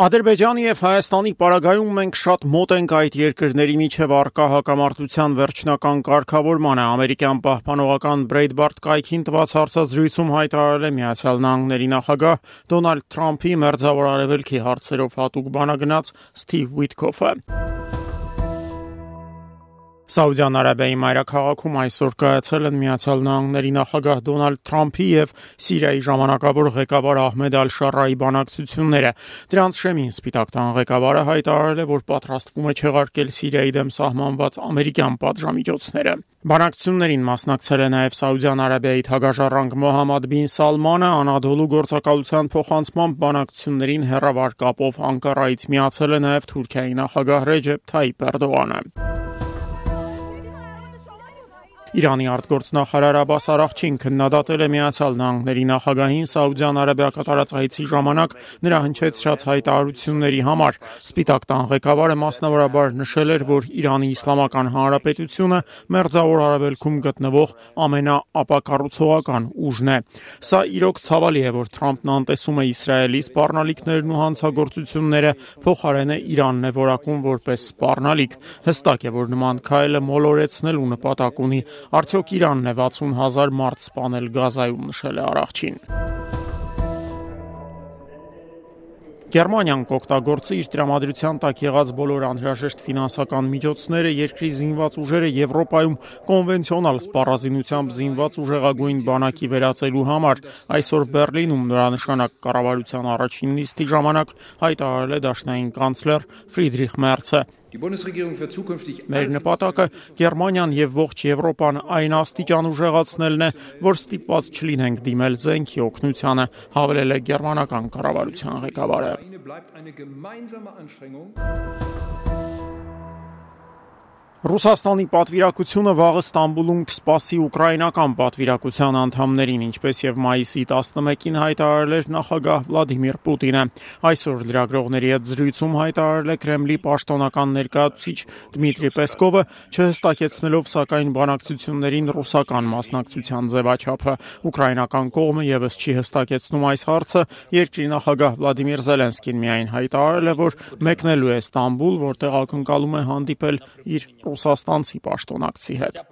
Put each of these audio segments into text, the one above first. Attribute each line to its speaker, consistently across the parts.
Speaker 1: Ադրբեջանի և Հայաստանի պարագայում մենք շատ մոտ ենք այդ երկրների միջև առկա հակամարտության վերջնական կարգավորմանը։ Ամերիկյան պահպանողական Բրեյտբարտ կայքին տված հարցազրույցում հայտարարել է Միացյալ Նահանգների նախագահ Դոնալդ Թրամփի մերձավոր արևելքի հարցերով հատուկ բանագնաց Սթիվ Ուիթքոֆը։ Սաուդյան Արաբիայի մայրաքաղաքում այսօր կայացել են Միացյալ Նահանգների նախագահ Դոնալդ Թրամփի և Սիրիայի ժամանակավոր ղեկավար Ահմեդ Ալ-Շարայի բանակցությունները։ Դրանց շեմին Սպիտակ տան ղեկավարը հայտարարել է, որ պատրաստվում է չեղարկել Սիրիայի դեմ սահմանված ամերիկյան պատժամիջոցները։ Բանակցություններին մասնակցել է նաև Սաուդյան Արաբիայի թագաժառանգ Մոհամմադ բին Սալմանը, Անադոլու գործակալության փոխանցմամբ բանակցություններին հեռավար կապով Անկարայից միացել է նաև Թուրքիայի նախագահ Ռեջեփ Թայիփ Էրդողանը։ Իրանի արտգործնախարար Աբբաս Արաղչին քննադատել է Միացյալ Նահանգների նախագահին Սաուդյան Արաբիա կատարած այցի ժամանակ նրա հնչեցրած հայտարարությունների համար։ Սպիտակ տան ղեկավարը մասնավորաբար նշել էր, որ Իրանի Իսլամական Հանրապետությունը Մերձավոր Արևելքում գտնվող ամենաապակառուցողական ուժն է։ Սա իրոք ցավալի է, որ Թրամփն անտեսում է Իսրայելի սպառնալիքներն ու հանցագործությունները, փոխարենը Իրանն է որակում որպես սպառնալիք։ Հստակ է, որ նման քայլը մոլորեցնելու նպատակ ունի։ Արդյոք Իրանն է 60,000 մարդ սպանել Գազայում, նշել է Արաղչին։ Գերմանիան կօգտագործի իր տրամադրության տակ եղած բոլոր անհրաժեշտ ֆինանսական միջոցները երկրի զինված ուժերը Եվրոպայում կոնվենցիոնալ սպառազինությամբ զինված ուժեղագույն բանակի վերածելու համար։ Այսօր Բեռլինում նորանշանակ կառավարության առաջին նիստի ժամանակ հայտարարել է դաշնային կանցլեր Ֆրիդրիխ Մերցը։ Մեր նպատակը Գերմանիան և ողջ Եվրոպան այն աստիճան ուժեղացնելն է, որ ստիպված չլինենք դիմել զենքի օգնությանը, հավելել է գերմանական կառավարության ղեկավարը։ Ռուսաստանի պատվիրակությունը վաղը Ստամբուլում կսպասի ուկրաինական պատվիրակության անդամներին, ինչպես և մայիսի 11-ին հայտարարել էր նախագահ Վլադիմիր Պուտինը։ Այսօր լրագրողների հետ զրույցում հայտարարել է Կրեմլի պաշտոնական ներկայացուցիչ Դմիտրի Պեսկովը, չհստակեցնելով սակայն բանակցություններին ռուսական մասնակցության ձևաչափը։ Ուկրաինական կողմը ևս չի հստակեցնում այս հարցը, երկրի նախագահ Վլադիմիր Զելենսկին միայն հայտարարել է, որ մեկնելու է Ստամբուլ, որտեղ ակնկալում է հանդիպել իր ռուսաստանցի պաշտոնակցի հետ։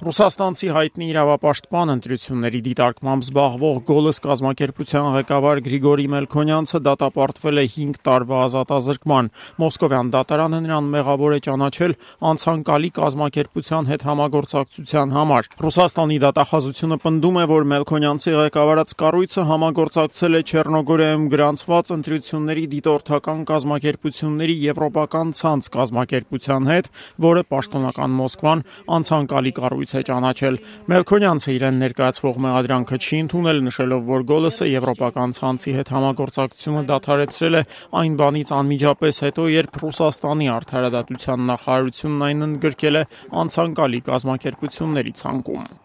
Speaker 1: Ռուսաստանցի հայտնի իրավապաշտպան ընտրությունների դիտարկմամբ զբաղվող Գոլս կազմակերպության ղեկավար Գրիգորի Մելքոնյանցը դատապարտվել է 5 տարվա ազատազրկման։ Մոսկովյան դատարանը նրան մեղավոր է ճանաչել անցանկալի կազմակերպության հետ համագործակցության համար։ Ռուսաստանի դատախազությունը պնդում է, որ Մելքոնյանցի ղեկավարած կառույցը համագործակցել է Չեռնոգորիայում գրանցված ընտրությունների դիտորդական կազմակերպությունների եվրոպական ցանց կազմակերպության հետ, որը պաշտոնական Մոսկվան անցանկալի կառույց է ճանաչել։ Մելքոնյանցը իրեն ներկայացվող մեղադրանքը չի ընդունել, նշելով, որ Գոլսը եվրոպական ցանցի հետ համագործակցությունը դադարեցրել է այն բանից անմիջապես հետո, երբ Ռուսաստանի արդարադատության նախարարությունն այն ընդգրկել է անցանկալի կազմակերպությունների ցանկում։